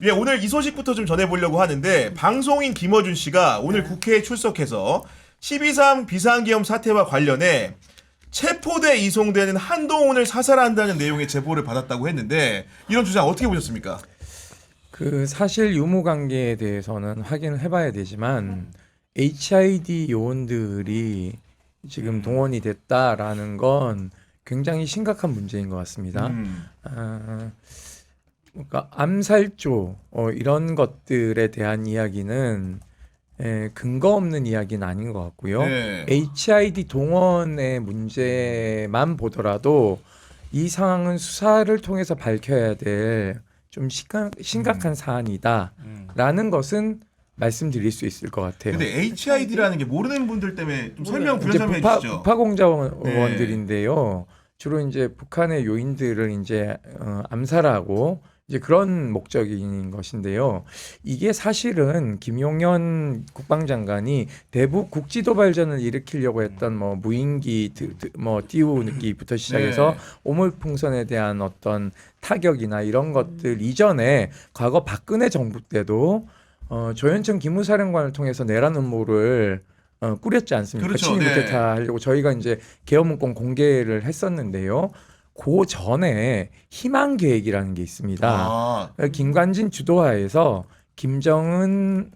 예, 오늘 이 소식부터 좀 전해보려고 하는데 방송인 김어준 씨가 오늘 국회에 출석해서 12.3 비상계엄 사태와 관련해 체포돼 이송되는 한동훈을 사살한다는 내용의 제보를 받았다고 했는데 이런 주장 어떻게 보셨습니까? 그 사실 유무 관계에 대해서는 확인을 해봐야 되지만 HID 요원들이 지금 동원이 됐다라는 건 굉장히 심각한 문제인 것 같습니다. 그러니까 암살조 이런 것들에 대한 이야기는 근거 없는 이야기는 아닌 것 같고요. 네. HID 동원의 문제만 보더라도 이 상황은 수사를 통해서 밝혀야 될 좀 심각한 사안이다라는 것은 말씀드릴 수 있을 것 같아요. 근데 HID라는 게 모르는 분들 때문에 좀 설명 부연 이제 설명해 주시죠. 북파공자원들인데요. 주로 이제 북한의 요인들을 이제 암살하고 이제 그런 목적인 것인데요. 이게 사실은 김용현 국방장관이 대북 국지도발전을 일으키려고 했던 뭐 무인기 뭐 띄우기부터 시작해서 네. 오물풍선에 대한 어떤 타격이나 이런 것들 이전에 과거 박근혜 정부 때도 조현천 기무사령관을 통해서 내란 음모를 꾸렸지 않습니까? 그렇죠. 친일 네. 쿠데타 하려고 저희가 이제 계엄문건 공개를 했었는데요. 그 전에 희망 계획이라는 게 있습니다. 아, 김관진 주도하에서 김정은을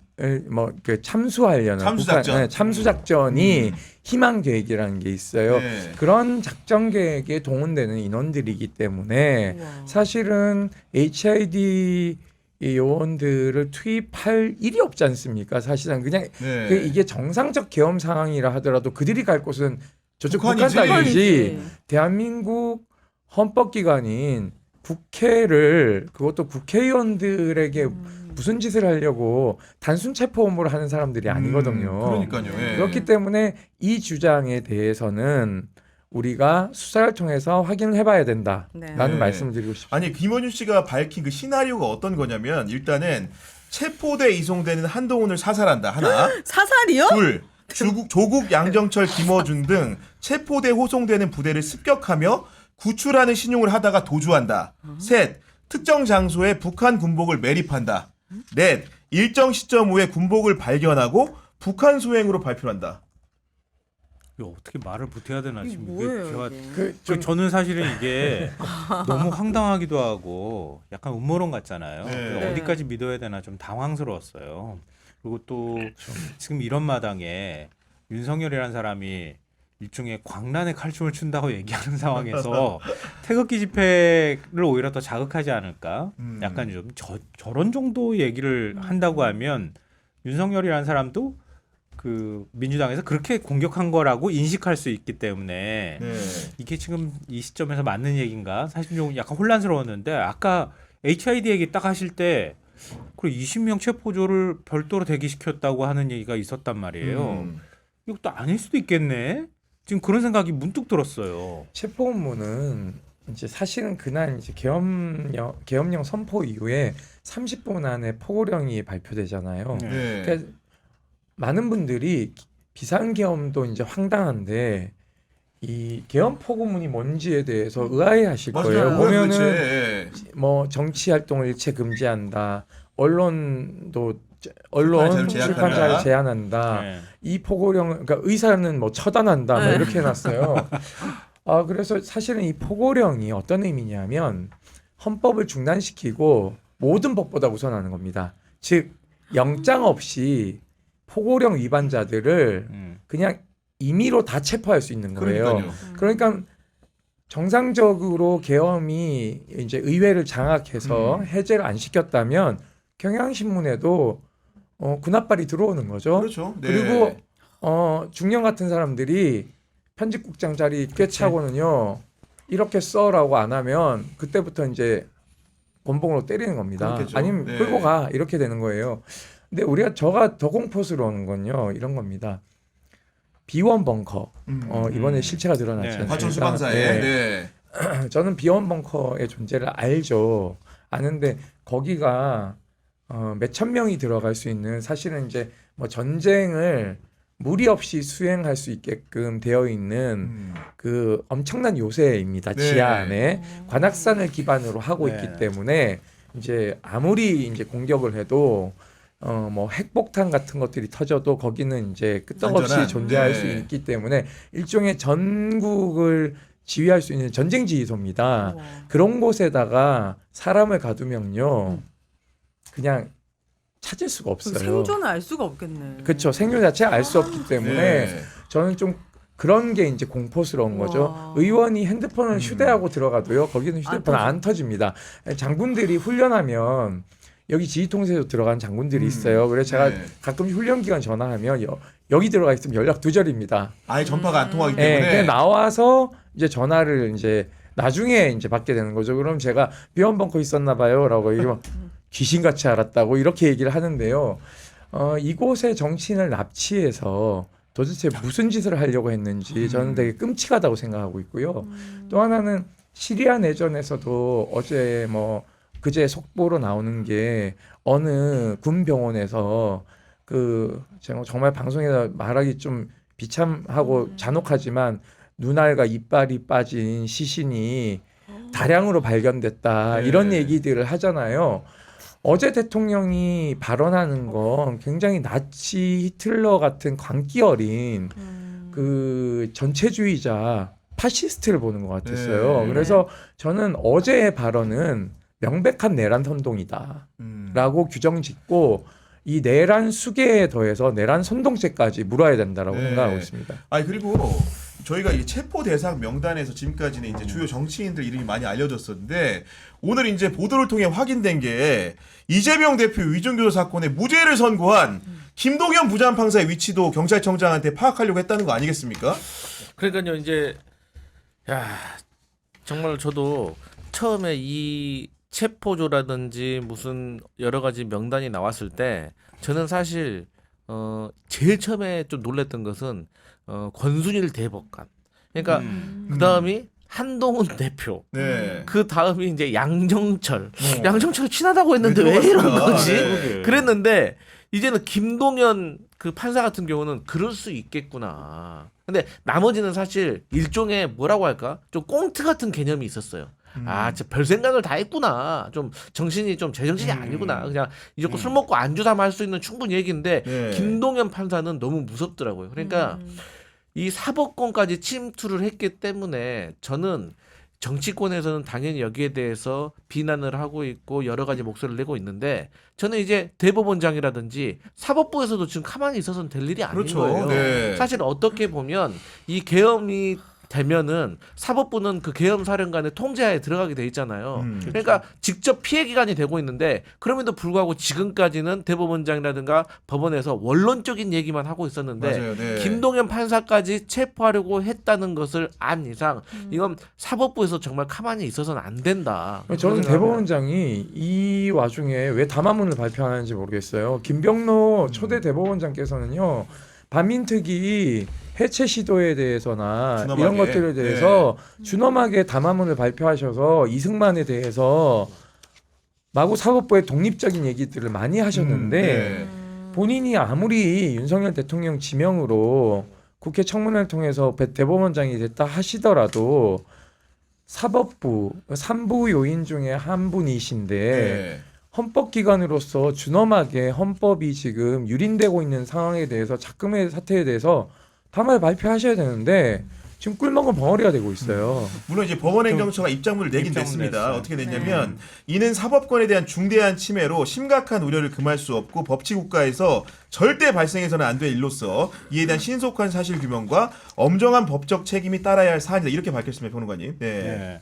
뭐그 참수하려는 참수작전. 참수작전이 희망 계획이라는 게 있어요. 네. 그런 작전 계획에 동원되는 인원들이기 때문에 우와. 사실은 HID 이 요원들을 투입할 일이 없지 않습니까? 사실상 그냥 네. 이게 정상적 계엄 상황이라 하더라도 그들이 갈 곳은 저쪽 북한 북한이지. 땅이지. 대한민국 헌법기관인 국회를 그것도 국회의원들에게 무슨 짓을 하려고 단순 체포 업무를 하는 사람들이 아니거든요. 그러니까요. 예. 그렇기 때문에 이 주장에 대해서는 우리가 수사를 통해서 확인을 해봐야 된다라는 네. 말씀을 드리고 싶습니다. 아니 김원준 씨가 밝힌 그 시나리오가 어떤 거냐면 일단은 체포돼 이송되는 한동훈을 사살한다 하나, 사살이요? 둘 조국 양정철 김어준 등 체포돼 호송되는 부대를 습격하며 구출하는 신용을 하다가 도주한다. 셋 특정 장소에 북한 군복을 매립한다. 넷 일정 시점 후에 군복을 발견하고 북한 소행으로 발표한다. 이거 어떻게 말을 붙여야 되나 이게 지금 뭐예요? 제가 이게? 저는 사실은 이게 너무 황당하기도 하고 약간 음모론 같잖아요. 네. 그래서 네. 어디까지 믿어야 되나 좀 당황스러웠어요. 그리고 또 지금 이런 마당에 윤석열이라는 사람이 일종의 광란의 칼춤을 춘다고 얘기하는 상황에서 태극기 집회를 오히려 더 자극하지 않을까? 약간 좀 저런 정도 얘기를 한다고 하면 윤석열이라는 사람도 그 민주당에서 그렇게 공격한 거라고 인식할 수 있기 때문에 네. 이게 지금 이 시점에서 맞는 얘기인가? 사실 좀 약간 혼란스러웠는데 아까 HID 얘기 딱 하실 때 그리고 20명 체포조를 별도로 대기시켰다고 하는 얘기가 있었단 말이에요. 이것도 아닐 수도 있겠네. 지금 그런 생각이 문득 들었어요. 체포 업무는 이제 사실은 그날 이제 계엄령 선포 이후에 30분 안에 포고령이 발표되잖아요. 네. 네. 그러니까 많은 분들이 비상계엄도 이제 황당한데 이 계엄 포고문이 뭔지에 대해서 의아해하실 거예요. 맞아요. 보면은 도대체. 뭐 정치 활동을 일체 금지한다. 언론 출판자를 출판자를 제약한다. 제한한다. 네. 이 포고령 그러니까 의사는 뭐 처단한다 뭐 네. 이렇게 해놨어요. 그래서 사실은 이 포고령이 어떤 의미냐면 헌법을 중단시키고 모든 법보다 우선하는 겁니다. 즉 영장 없이 포고령 위반자들을 그냥 임의로 다 체포할 수 있는 거예요. 그러니까요. 그러니까 정상적으로 계엄이 이제 의회를 장악해서 해제를 안 시켰다면 경향신문에도 군합발이 들어오는 거죠. 그렇죠. 네. 그리고 중령 같은 사람들이 편집국장 자리 꿰차고는요 이렇게 써라고 안 하면 그때부터 이제 권봉으로 때리는 겁니다. 그렇겠죠. 아니면 네. 끌고 가 이렇게 되는 거예요. 근데 저가 더 공포스러운 건요 이런 겁니다. 비원 벙커 이번에 실체가 드러났지 네. 않습니까? 과천 수방사에. 네. 네. 저는 비원 벙커의 존재를 알죠. 아는데 거기가 몇천 명이 들어갈 수 있는 사실은 이제 뭐 전쟁을 무리 없이 수행할 수 있게끔 되어 있는 그 엄청난 요새입니다. 네. 지하 안에 관악산을 기반으로 하고 네. 있기 때문에 이제 아무리 이제 공격을 해도 뭐 핵폭탄 같은 것들이 터져도 거기는 이제 끄떡없이 안전한, 존재할 네. 수 있기 때문에 일종의 전국을 지휘할 수 있는 전쟁 지휘소입니다. 우와. 그런 곳에다가 사람을 가두면요, 그냥 찾을 수가 없어요. 생존을 알 수가 없겠네. 그렇죠. 생존 자체 알 수 없기 때문에 네. 저는 좀 그런 게 이제 공포스러운 거죠. 와. 의원이 핸드폰을 휴대하고 들어가도요, 거기는 휴대폰 안 안 터집니다. 장군들이 훈련하면 여기 지휘통제소 들어간 장군들이 있어요. 그래서 제가 네. 가끔 훈련 기간 전화하면 여기 들어가 있으면 연락 두절입니다. 아예 전파가 안 통하기 예, 때문에 그냥 나와서 이제 전화를 이제 나중에 이제 받게 되는 거죠. 그럼 제가 비원 벙커 있었나 봐요라고 얘기하면 귀신같이 알았다고 이렇게 얘기를 하는데요. 이곳에 정치인을 납치해서 도대체 무슨 짓을 하려고 했는지 저는 되게 끔찍하다고 생각하고 있고요. 또 하나는 시리아 내전에서도 어제 뭐 그제 속보로 나오는 게 어느 군 병원에서 그 제가 정말 방송에서 말하기 좀 비참하고 잔혹하지만 눈알과 이빨이 빠진 시신이 다량으로 발견됐다 네. 이런 얘기들을 하잖아요. 어제 대통령이 발언하는 건 굉장히 나치 히틀러 같은 광기 어린 그 전체주의자 파시스트를 보는 것 같았어요. 네. 그래서 저는 어제의 발언은 명백한 내란 선동이다라고 규정짓고 이 내란 수계에 더해서 내란 선동죄까지 물어야 된다라고 네. 생각하고 있습니다. 아니 그리고 저희가 이 체포 대상 명단에서 지금까지는 이제 주요 정치인들 이름이 많이 알려졌었는데 오늘 이제 보도를 통해 확인된 게 이재명 대표 위중교도 사건에 무죄를 선고한 김동연 부장판사의 위치도 경찰청장한테 파악하려고 했다는 거 아니겠습니까? 그러니까요 이제 야 정말 저도 처음에 이 체포조라든지 무슨 여러 가지 명단이 나왔을 때 저는 사실 제일 처음에 좀 놀랐던 것은 권순일 대법관. 그러니까 그 다음이 한동훈 대표. 네. 그 다음이 이제 양정철. 양정철 친하다고 했는데 왜 왜 이런 들어갔을까? 거지? 네. 그랬는데 이제는 김동연 그 판사 같은 경우는 그럴 수 있겠구나. 근데 나머지는 사실 일종의 뭐라고 할까? 좀 꽁트 같은 개념이 있었어요. 아, 진짜 별 생각을 다 했구나. 좀 정신이 좀 제정신이 아니구나. 그냥 이제 술 먹고 안주 담아 할 수 있는 충분히 얘기인데 네. 김동연 판사는 너무 무섭더라고요. 그러니까 이 사법권까지 침투를 했기 때문에 저는 정치권에서는 당연히 여기에 대해서 비난을 하고 있고 여러 가지 목소리를 내고 있는데 저는 이제 대법원장이라든지 사법부에서도 지금 가만히 있어서는 될 일이 아닌 그렇죠. 거예요. 네. 사실 어떻게 보면 이 계엄이 되면은 사법부는 그 계엄 사령관의 통제하에 들어가게 돼 있잖아요. 그러니까 직접 피해 기관이 되고 있는데 그럼에도 불구하고 지금까지는 대법원장이라든가 법원에서 원론적인 얘기만 하고 있었는데 맞아요. 네. 김동연 판사까지 체포하려고 했다는 것을 안 이상 이건 사법부에서 정말 가만히 있어서는 안 된다. 저는 그런 생각합니다. 대법원장이 이 와중에 왜 담화문을 발표하는지 모르겠어요. 김병로 초대 대법원장께서는요. 반민특위 해체 시도에 대해서나 준엄하게. 이런 것들에 대해서 준엄하게 담화문을 발표하셔서 이승만에 대해서 마구 사법부의 독립적인 얘기들을 많이 하셨는데 네. 본인이 아무리 윤석열 대통령 지명으로 국회 청문회를 통해서 대법원장이 됐다 하시더라도 사법부 3부 요인 중에 한 분이신데 네. 헌법기관으로서 준엄하게 헌법이 지금 유린되고 있는 상황에 대해서 작금의 사태에 대해서 담화를 발표하셔야 되는데 지금 꿀먹은 벙어리가 되고 있어요. 물론 이제 법원행정처가 입장문을 내긴 입장문 냈습니다. 냈어요. 어떻게 됐냐면 이는 사법권에 대한 중대한 침해로 심각한 우려를 금할 수 없고 법치국가에서 절대 발생해서는 안 될 일로서 이에 대한 신속한 사실 규명과 엄정한 법적 책임이 따라야 할 사안이다. 이렇게 밝혔습니다, 평론가님. 네. 네.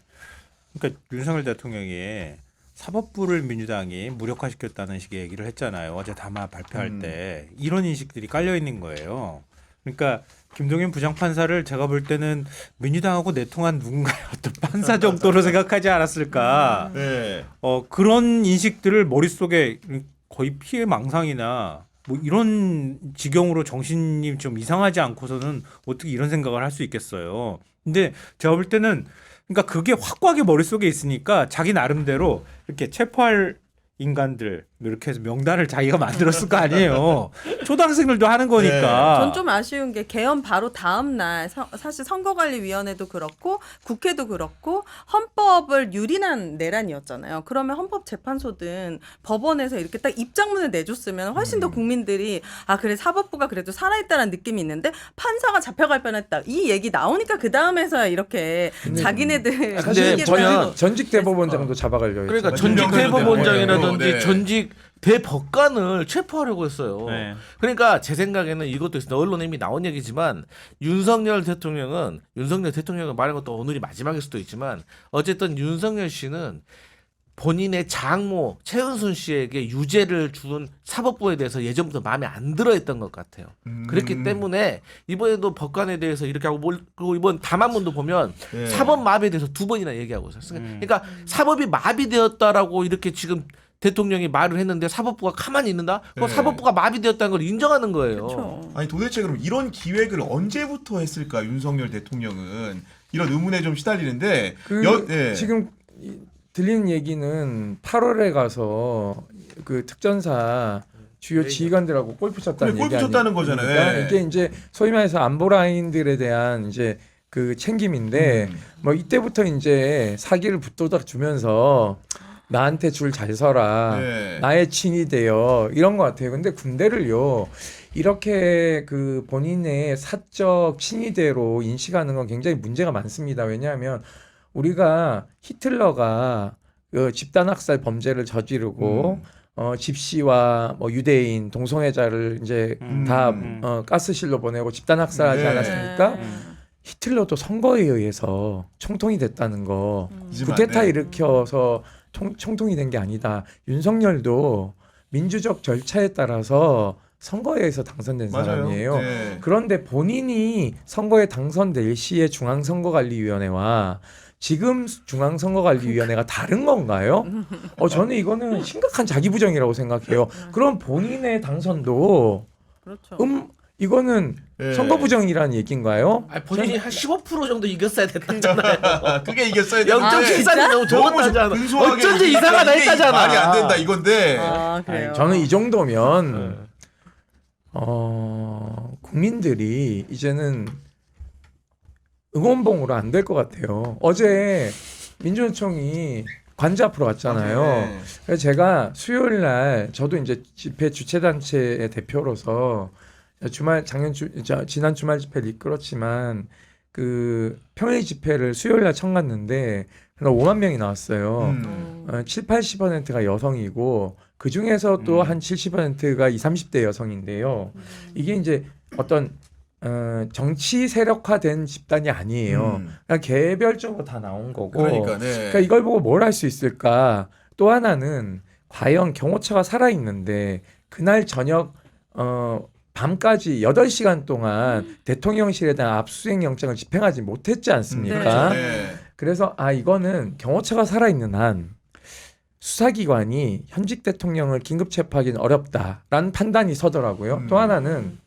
그러니까 윤석열 대통령이 사법부를 민주당이 무력화시켰다는 식의 얘기를 했잖아요. 어제 담화 발표할 때 이런 인식들이 깔려 있는 거예요. 그러니까 김동연 부장판사를 제가 볼 때는 민주당하고 내통한 누군가의 어떤 판사 정도로 생각하지 않았을까. 네. 그런 인식들을 머릿속에 거의 피해 망상이나 뭐 이런 지경으로 정신이 좀 이상하지 않고서는 어떻게 이런 생각을 할 수 있겠어요. 근데 제가 볼 때는 그러니까 그게 확고하게 머릿속에 있으니까 자기 나름대로 이렇게 체포할 인간들 이렇게 해서 명단을 자기가 만들었을 거 아니에요. 초등학생들도 하는 거니까. 전 좀 아쉬운 게 개헌 바로 다음 날 사실 선거관리위원회도 그렇고 국회도 그렇고 헌법을 유린한 내란이었잖아요. 그러면 헌법재판소든 법원에서 이렇게 딱 입장문을 내줬으면 훨씬 더 국민들이 아 그래 사법부가 그래도 살아있다는 느낌이 있는데 판사가 잡혀갈 뻔했다. 이 얘기 나오니까 그 다음에서야 이렇게 자기네들 사실 근데 얘기를 전직 대법원장도 잡아가려 그러니까 했잖아요. 전직 대법원장이라든지 네. 전직 대법관을 체포하려고 했어요. 네. 그러니까 제 생각에는 이것도 있습니다. 언론에 이미 나온 얘기지만 윤석열 대통령은 말한 것도 오늘이 마지막일 수도 있지만 어쨌든 윤석열 씨는 본인의 장모 최은순 씨에게 유죄를 준 사법부에 대해서 예전부터 마음에 안 들어했던 것 같아요. 그렇기 때문에 이번에도 법관에 대해서 이렇게 하고 그리고 이번 담화문도 보면 네. 사법 마비에 대해서 2번이나 얘기하고 있어요. 그러니까 사법이 마비되었다라고 이렇게 지금 대통령이 말을 했는데 사법부가 가만히 있는다? 그럼 네. 사법부가 마비되었다는 걸 인정하는 거예요. 그렇죠. 아니 도대체 그럼 이런 기획을 언제부터 했을까 윤석열 대통령은 이런 의문에 좀 시달리는데 네. 지금 들리는 얘기는 8월에 가서 그 특전사 주요 지휘관들하고 골프 쳤다는 그래, 얘기 골프 쳤다는 거잖아요. 아닙니까? 예. 이게 이제 소위 말해서 안보라인들에 대한 이제 그 챙김인데 뭐 이때부터 이제 사기를 붙돋아 주면서 나한테 줄 잘 서라. 네. 나의 친이 되어 이런 것 같아요. 근데 군대를요 이렇게 그 본인의 사적 친위대로 인식하는 건 굉장히 문제가 많습니다. 왜냐하면 우리가 히틀러가 그 집단학살 범죄를 저지르고 집시와 뭐 유대인 동성애자를 이제 다 가스실로 보내고 집단학살하지 네. 않았습니까? 네. 히틀러도 선거에 의해서 총통이 됐다는 거 하지만, 쿠데타 네. 일으켜서 총통이 된 게 아니다. 윤석열도 민주적 절차에 따라서 선거에 의해서 당선된 맞아요. 사람이에요. 네. 그런데 본인이 선거에 당선될 시의 중앙선거관리위원회와 지금 중앙선거관리위원회가 다른 건가요? 저는 이거는 심각한 자기부정이라고 생각해요. 그럼 본인의 당선도 그렇죠. 이거는 네. 선거부정이라는 얘기인가요? 아니, 본인이 한 15% 정도 이겼어야 됐다잖아요. 그게 이겼어야 되는데 0.74이 너무 적었다잖아. 근소하게 어쩐지 이기니까 이상하다 이게 했다잖아. 말이 안 된다 이건데. 아 그래요. 아니, 저는 이 정도면 국민들이 이제는 응원봉으로 안 될 것 같아요. 어제 민주노총이 관저 앞으로 갔잖아요. 네. 그래서 제가 수요일 날 저도 이제 집회 주최단체의 대표로서 지난 주말 집회를 이끌었지만 그 평일 집회를 수요일 날 처음 갔는데 5만 명이 나왔어요. 7, 80%가 여성이고 그 중에서 또 한 70%가 20, 30대 여성인데요. 이게 이제 어떤 정치 세력화된 집단이 아니에요. 그냥 개별적으로 다 나온 거고. 그러니까 네. 그러니까 이걸 보고 뭘 할 수 있을까? 또 하나는 과연 경호처가 살아 있는데 그날 저녁 밤까지 8시간 동안 대통령실에 대한 압수수색 영장을 집행하지 못했지 않습니까? 네. 그래서 이거는 경호처가 살아있는 한 수사기관이 현직 대통령을 긴급 체포하기는 어렵다라는 판단이 서더라고요. 또 하나는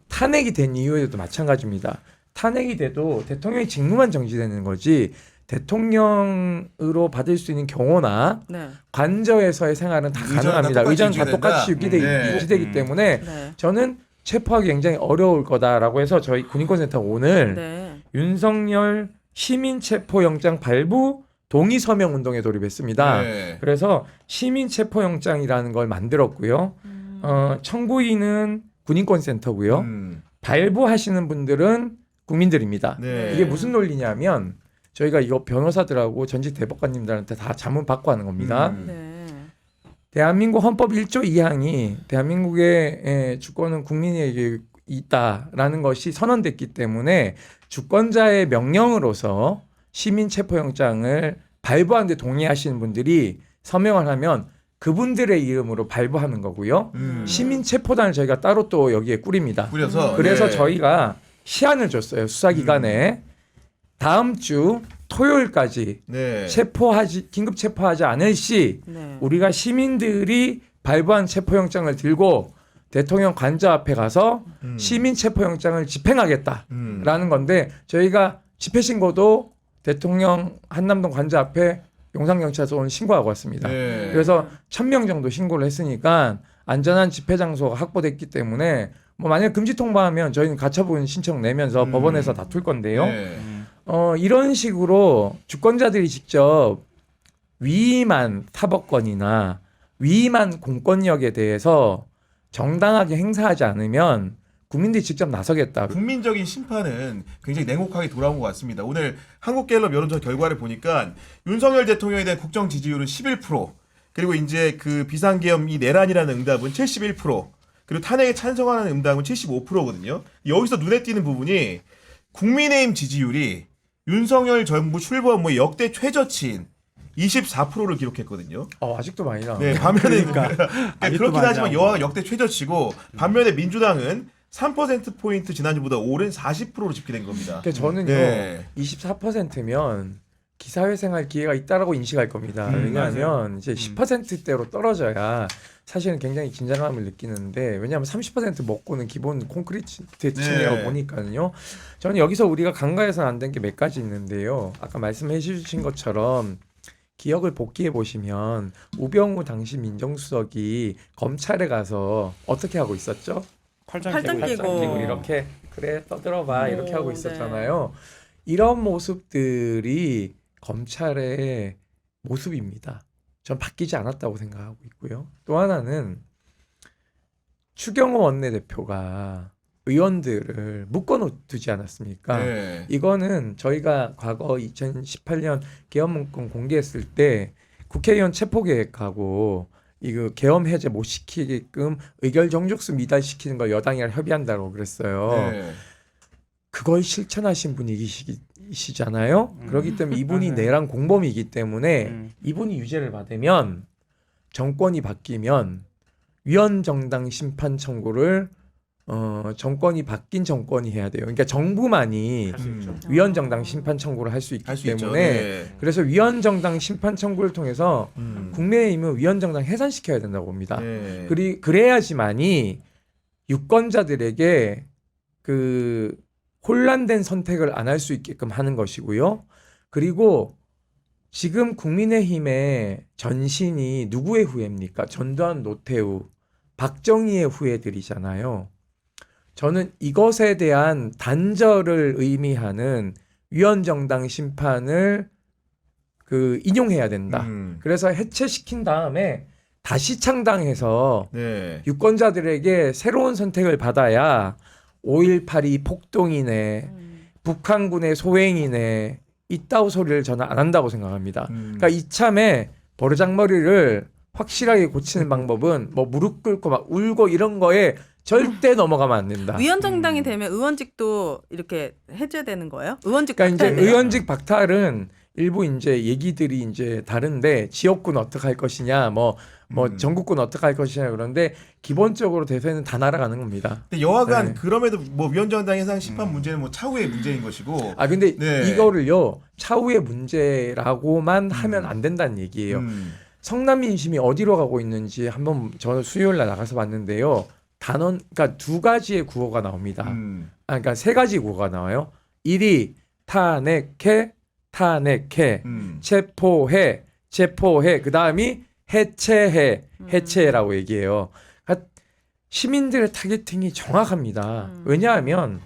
탄핵이 된 이후에도 마찬가지입니다. 탄핵이 돼도 대통령의 직무만 정지되는 거지 대통령으로 받을 수 있는 경호나 네. 관저에서의 생활은 다 의전은 다 가능합니다. 똑같이 의전은 다 유지된다? 똑같이 네. 유지되기 때문에 네. 저는 체포하기 굉장히 어려울 거다라고 해서 저희 군인권센터가 오늘 네. 윤석열 시민체포영장 발부 동의 서명 운동에 돌입했습니다. 네. 그래서 시민체포영장이라는 걸 만들었고요. 청구인은 군인권센터고요. 발부하시는 분들은 국민들입니다. 네. 이게 무슨 논리냐면 저희가 이거 변호사들하고 전직 대법관님들한테 다 자문 받고 하는 겁니다. 네. 대한민국 헌법 1조 2항이 대한민국의 주권은 국민에게 있다라는 것이 선언됐기 때문에 주권자의 명령으로서 시민체포영장을 발부하는 데 동의하시는 분들이 서명을 하면 그분들의 이름으로 발부하는 거고요. 시민체포단을 저희가 따로 또 여기에 꾸립니다. 꾸려서 그래서 네. 저희가 시한을 줬어요. 수사기관에. 다음 주 토요일까지 네. 긴급 체포하지 않을 시 네. 우리가 시민들이 발부한 체포영장을 들고 대통령 관저 앞에 가서 시민 체포영장을 집행하겠다라는 건데 저희가 집회 신고도 대통령 한남동 관저 앞에 용산경찰서 오늘 신고하고 왔습니다. 네. 그래서 1,000명 정도 신고를 했으니까 안전한 집회 장소가 확보됐기 때문에 뭐 만약 금지 통보하면 저희는 가처분 신청 내면서 법원에서 다툴 건데요. 네. 이런 식으로 주권자들이 직접 위임한 사법권이나 위임한 공권력에 대해서 정당하게 행사하지 않으면 국민들이 직접 나서겠다. 국민적인 심판은 굉장히 냉혹하게 돌아온 것 같습니다. 오늘 한국갤럽 여론조사 결과를 보니까 윤석열 대통령에 대한 국정 지지율은 11%, 그리고 이제 그 비상계엄 이 내란이라는 응답은 71%, 그리고 탄핵에 찬성하는 응답은 75%거든요. 여기서 눈에 띄는 부분이 국민의힘 지지율이 윤석열 정부 출범 뭐 역대 최저치인 24%를 기록했거든요. 아직도 많이 나. 네, 반면에 아직도 그렇긴 많이 하지만 나오고. 여하가 역대 최저치고 반면에 민주당은 3%포인트 지난주보다 오른 40%로 집계된 겁니다. 그러니까 저는요 네. 24%면 기사회생할 기회가 있다라고 인식할 겁니다. 왜냐하면 이제 10%대로 떨어져야 사실은 굉장히 긴장감을 느끼는데, 왜냐하면 30% 먹고는 기본 콘크리트 층이라고 네. 보니까요. 저는 여기서 우리가 간과해서는 안 된 게 몇 가지 있는데요. 아까 말씀해 주신 것처럼 기억을 복귀해 보시면 우병우 당시 민정수석이 검찰에 가서 어떻게 하고 있었죠? 팔짱 끼고. 그리고 이렇게 그래 떠들어봐 이렇게 하고 네. 있었잖아요. 이런 모습들이 검찰의 모습입니다. 전 바뀌지 않았다고 생각하고 있고요. 또 하나는 추경호 원내대표가 의원들을 묶어두지 않았습니까? 네. 이거는 저희가 과거 2018년 계엄문건 공개했을 때 국회의원 체포계획하고 이거 계엄 해제 못 시키게끔 의결 정족수 미달시키는 걸 여당이랑 협의한다고 그랬어요. 네. 그걸 실천하신 분이시잖아요. 그렇기 때문에 이분이 맞아요. 내란 공범이기 때문에 이분이 유죄를 받으면 정권이 바뀌면 위헌정당 심판 청구를 정권이 바뀐 정권이 해야 돼요. 그러니까 정부만이 위헌정당 심판 청구를 할 수 있기 할 수 있죠. 때문에 네. 그래서 위헌정당 심판 청구를 통해서 국민의힘은 위헌정당 해산시켜야 된다고 봅니다. 네. 그래야지만이 유권자들에게 그 혼란된 선택을 안 할 수 있게끔 하는 것이고요. 그리고 지금 국민의힘의 전신이 누구의 후예입니까? 전두환, 노태우, 박정희의 후예들이잖아요. 저는 이것에 대한 단절을 의미하는 위헌정당 심판을 인용해야 된다. 그래서 해체시킨 다음에 다시 창당해서 네. 유권자들에게 새로운 선택을 받아야 5.18이 폭동이네, 북한군의 소행이네, 이따위 소리를 저는 안 한다고 생각합니다. 그러니까 이참에 버르장머리를 확실하게 고치는 방법은 뭐 무릎 꿇고 막 울고 이런 거에 절대 넘어가면 안 된다. 위헌정당이 되면 의원직도 이렇게 해제되는 거예요? 의원직 그러니까 이제 박탈돼요? 의원직 박탈은 일부 이제 얘기들이 이제 다른데 지역군 어떻게 할 것이냐, 뭐 전국군 어떻게 할 것이냐, 그런데 기본적으로 대세는 다 날아가는 겁니다. 근데 여하간 네. 그럼에도 뭐 위헌정당 해상 심판 문제는 뭐 차후의 문제인 것이고. 근데 네. 이거를요 차후의 문제라고만 하면 안 된다는 얘기예요. 성남 민심이 어디로 가고 있는지 한번 저는 수요일 날 나가서 봤는데요. 그러니까 두 가지의 구호가 나옵니다. 그러니까 세 가지 구호가 나와요. 1위 탄핵해, 타넥해, 체포해, 체포해. 그 다음이 해체해, 해체라고 얘기해요. 그러니까 시민들의 타겟팅이 정확합니다. 왜냐하면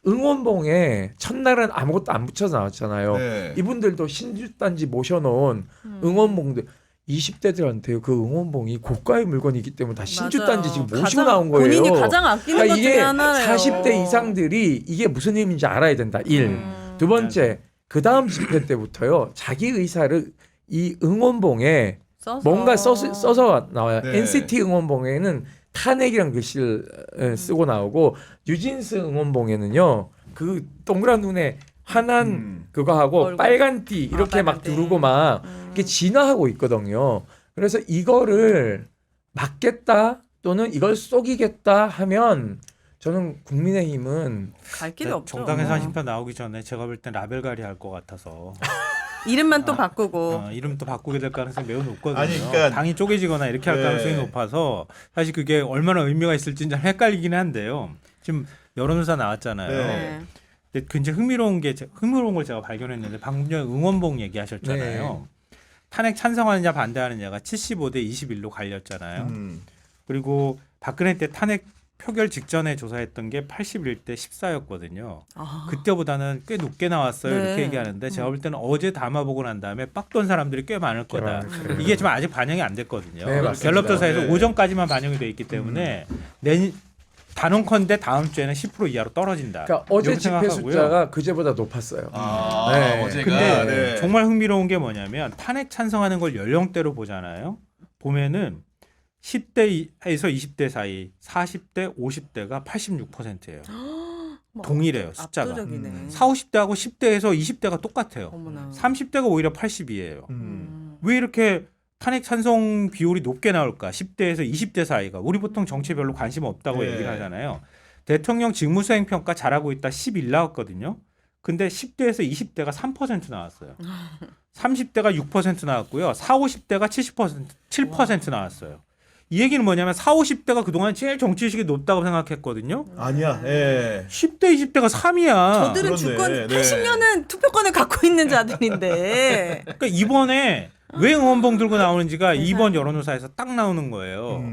응원봉에 첫날은 아무것도 안 붙여서 나왔잖아요. 네. 이분들도 신주단지 모셔놓은 응원봉들. 20대들한테요. 그 응원봉이 고가의 물건이기 때문에 다 신주단지 지금 모시고 나온 거예요. 본인이 가장 아끼는 그러니까 것 중에 이게 하나예요. 40대 이상들이 이게 무슨 의미인지 알아야 된다. 1. 두 번째, 그 다음 집회 때부터요. 자기 의사를 이 응원봉에 뭔가 써서 나와요. 네. NCT 응원봉에는 탄핵이란 글씨를 쓰고 나오고 뉴진스 응원봉에는요. 그 동그란 눈에 환한 그거 하고 얼굴. 빨간 띠 이렇게 막 빨간 띠. 두르고 막 이렇게 진화하고 있거든요. 그래서 이거를 막겠다 또는 이걸 속이겠다 하면 저는 국민의힘은 갈 길이 없죠. 정당 해산 심판 나오기 전에 제가 볼 땐 라벨가리 할 것 같아서 이름만 또 바꾸고. 이름 또 바꾸게 될 가능성이 매우 높거든요. 아니, 그러니까- 당이 쪼개지거나 이렇게 할 네. 가능성이 높아서 사실 그게 얼마나 의미가 있을지 좀 헷갈리긴 한데요. 지금 여론조사 나왔잖아요. 네. 근데 굉장히 흥미로운 걸 제가 발견했는데 방금 전에 응원봉 얘기하셨잖아요. 탄핵 찬성하느냐 반대하느냐가 75대 21로 갈렸잖아요. 그리고 박근혜 때 탄핵 표결 직전에 조사했던 게 81대 14였거든요. 아. 그때보다는 꽤 높게 나왔어요. 네. 이렇게 얘기하는데 제가 볼 때는 어제 담아보고 난 다음에 빡돈 사람들이 꽤 많을 거다. 그래요. 이게 지금 아직 반영이 안 됐거든요. 네, 맞습니다. 갤럽 조사에서 네. 오전까지만 반영이 돼 있기 때문에 단언컨대 다음 주에는 10% 이하로 떨어진다. 그러니까 어제 이렇게 집회 생각하고요. 숫자가 그제보다 높았어요. 아, 네. 어제가. 근데 네. 정말 흥미로운 게 뭐냐면 탄핵 찬성하는 걸 연령대로 보잖아요. 보면은 10대에서 20대 사이, 40대, 50대가 86%예요. 동일해요, 숫자가. 압도적이네. 40, 50대하고 10대에서 20대가 똑같아요. 어머나. 30대가 오히려 82예요. 음. 왜 이렇게 탄핵 찬성 비율이 높게 나올까? 10대에서 20대 사이가. 우리 보통 정치에 별로 관심 없다고 네. 얘기를 하잖아요. 대통령 직무수행 평가 잘하고 있다 11 나왔거든요. 근데 10대에서 20대가 3% 나왔어요. 30대가 6% 나왔고요. 40, 50대가 7% 나왔어요. 이 얘기는 뭐냐면 40, 50대가 그동안 제일 정치의식이 높다고 생각했거든요. 아니야. 예. 10대, 20대가 3이야. 저들은 그렇네. 주권 네. 80년은 투표권을 갖고 있는 자들인데. 그러니까 이번에 왜 응원봉 들고 나오는지가 이번 여론조사에서 딱 나오는 거예요.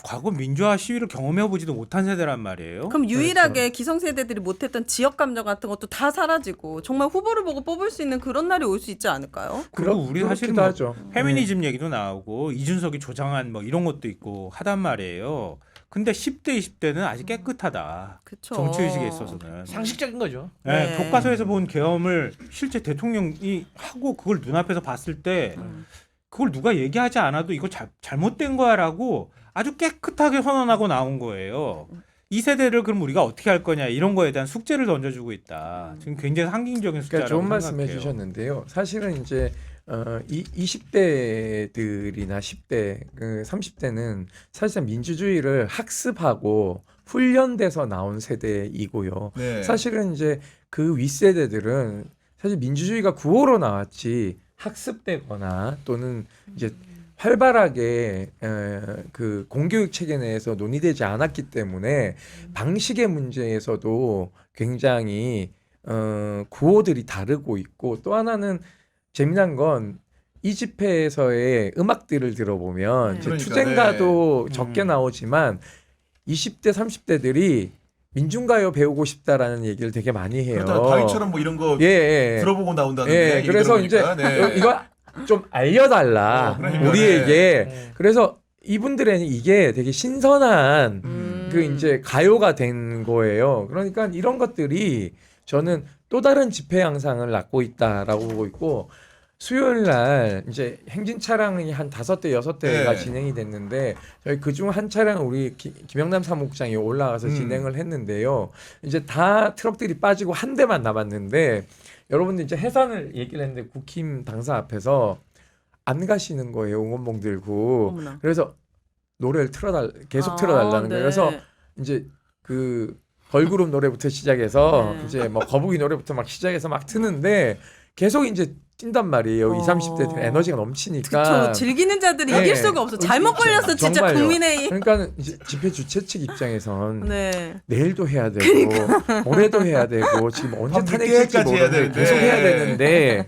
과거 민주화 시위를 경험해보지도 못한 세대란 말이에요. 그럼 유일하게 기성세대들이 못했던 지역 감정 같은 것도 다 사라지고 정말 후보를 보고 뽑을 수 있는 그런 날이 올 수 있지 않을까요? 그리고 우리 사실 그렇기도 뭐 하죠. 페미니즘 얘기도 나오고 이준석이 조장한 뭐 이런 것도 있고 하단 말이에요. 근데 10대, 20대는 아직 깨끗하다. 그쵸. 정치의식에 있어서는. 상식적인 거죠. 네, 네. 교과서에서 본 계엄을 실제 대통령이 하고 그걸 눈앞에서 봤을 때 그걸 누가 얘기하지 않아도 이거 잘못된 거야라고 아주 깨끗하게 선언하고 나온 거예요. 이 세대를 그럼 우리가 어떻게 할 거냐 이런 거에 대한 숙제를 던져주고 있다. 지금 굉장히 상징적인 숫자라고 그러니까 좋은 말씀해 생각해요. 주셨는데요. 사실은 이제 20대들이나 10대, 30대는 사실상 민주주의를 학습하고 훈련돼서 나온 세대이고요. 네. 사실은 이제 그 윗세대들은 사실 민주주의가 구호로 나왔지 학습되거나 또는 이제 활발하게 그 공교육 체계 내에서 논의되지 않았기 때문에 방식의 문제에서도 굉장히 구호들이 다르고 있고 또 하나는 재미난 건 이 집회에서의 음악들을 들어보면 네. 이제 그러니까, 투쟁가도 적게 나오지만 20대 30대들이 민중가요 배우고 싶다라는 얘기를 되게 많이 해요. 그렇다. 다윗처럼 뭐 이런 거 예, 예. 들어보고 나온다는데. 예, 얘기 그래서 이제 들어보니까. 네. 이거 좀 알려달라 그러니까, 우리에게. 네. 그래서 이분들에는 이게 되게 신선한 그 이제 가요가 된 거예요. 그러니까 이런 것들이 저는 또 다른 집회 양상을 낳고 있다라고 보고 있고 수요일 날 이제 행진 차량이 한 5대 6대가 네. 진행이 됐는데 저희 그중 한 차량 우리 김영남 사무국장이 올라가서 진행을 했는데요. 이제 다 트럭들이 빠지고 한 대만 남았는데 여러분들 이제 해산을 얘기를 했는데 국힘 당사 앞에서 안 가시는 거예요. 응원봉 들고. 어머나. 그래서 노래를 계속 아, 틀어달라는 네. 거예요. 그래서 이제 그 걸그룹 노래부터 시작해서 네. 이제 뭐 거북이 노래부터 막 시작해서 막 트는데 계속 이제 뛴단 말이에요. 20, 30대들 에너지가 넘치니까. 그쵸. 즐기는 자들이 네. 이길 수가 없어. 잘못 그렇죠. 걸렸어. 진짜 정말요. 국민의힘. 그러니까 이제 집회 주최 측 입장에선 네. 내일도 해야 되고 모레도 해야 되고 지금 언제 밤 탄핵될지 늦게까지 해야 모르는데 되는데. 계속 해야 되는데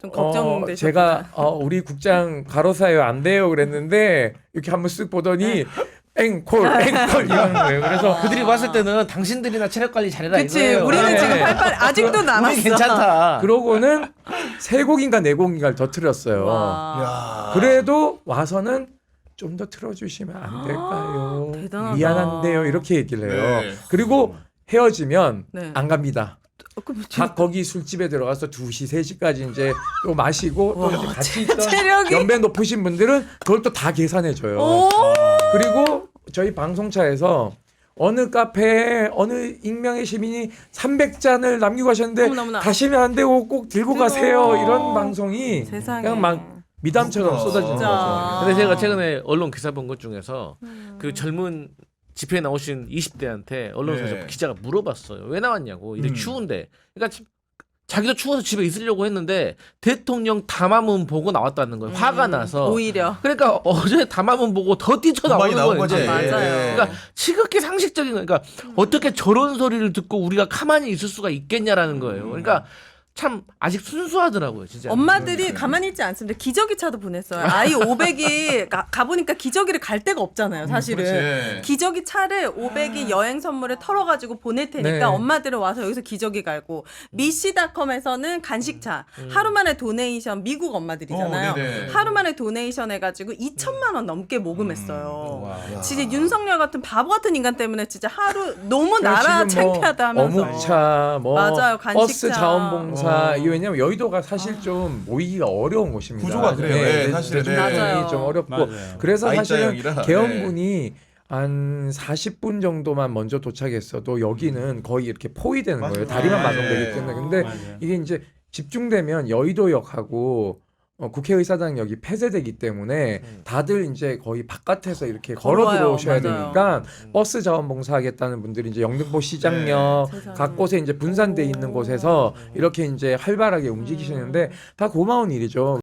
좀 걱정되셨구나. 제가 우리 국장 과로사예요 안 돼요 그랬는데 이렇게 한번 쓱 보더니 앵콜 이러는 거예요. 그래서 그들이 봤을 때는 당신들이나 체력 관리 잘해라 그치. 이거예요. 우리는 네. 지금 팔팔 아직도 남았어. 우리 괜찮다. 그러고는 3곡인가 4곡인가를 더 틀었어요. 와. 야. 그래도 와서는 좀 더 틀어주시면 안 될까요? 대단하다. 미안한데요. 이렇게 얘기를 해요. 네. 그리고 헤어지면 네. 안 갑니다. 그럼 각 거기 술집에 들어가서 2시, 3시까지 이제 또 마시고 또 이제 같이 있던 체력이. 연배 높으신 분들은 그걸 또 다 계산해줘요. 오. 그리고 저희 방송차에서 어느 카페에 어느 익명의 시민이 300잔을 남기고 가셨는데 어머나. 가시면 안 되고 꼭 들고 가세요. 이런 방송이 세상에. 그냥 막 미담처럼 쏟아지는 진짜. 거죠. 근데 제가 최근에 언론 기사 본 것 중에서 그 젊은 집회에 나오신 20대한테 언론사에서 네. 기자가 물어봤어요. 왜 나왔냐고. 이래 추운데. 그러니까 자기도 추워서 집에 있으려고 했는데 대통령 담화문 보고 나왔다는 거예요. 화가 나서. 오히려. 그러니까 어제 담화문 보고 더 많이 뛰쳐나오는 나온 거예요. 거지. 이제. 맞아요. 그러니까 지극히 상식적인 거니까 어떻게 저런 소리를 듣고 우리가 가만히 있을 수가 있겠냐라는 거예요. 그러니까 참 아직 순수하더라고요, 진짜. 엄마들이 가만히 있지 않습니다. 기저귀차도 보냈어요. 아이 500이 가보니까 기저귀를 갈 데가 없잖아요. 사실은 그렇지. 기저귀 차를 500이 여행 선물에 털어가지고 보낼 테니까 네. 엄마들은 와서 여기서 기저귀 갈고 미씨닷컴에서는 간식차 하루 만에 도네이션 미국 엄마들이잖아요. 네네. 하루 만에 도네이션 해가지고 2천만 원 넘게 모금했어요. 와. 진짜 윤석열 같은 바보 같은 인간 때문에 진짜 하루 너무 그냥 나라 지금 뭐 창피하다 하면서 어묵차, 뭐 맞아요, 간식차. 버스 자원봉사. 이게 왜냐면 여의도가 사실 좀 모이기가 어려운 곳입니다. 구조가 그래요. 네, 사실은. 좀 맞아요. 좀 어렵고 맞아요. 그래서 사실은 I자형이라. 개헌군이 한 40분 정도만 먼저 도착했어도 여기는 거의 이렇게 포위되는 맞아요. 거예요. 다리만 네. 마감되기 때문에. 근데 맞아요. 이게 이제 집중되면 여의도역하고 국회의사당역이 폐쇄되기 때문에 다들 이제 거의 바깥에서 이렇게 걸어 걸어와요. 들어오셔야 맞아요. 되니까 버스 자원봉사하겠다는 분들이 이제 영등포 시장역 네, 세상에. 각 곳에 이제 분산돼 있는 곳에서 이렇게 이제 활발하게 움직이시는데 다 고마운 일이죠.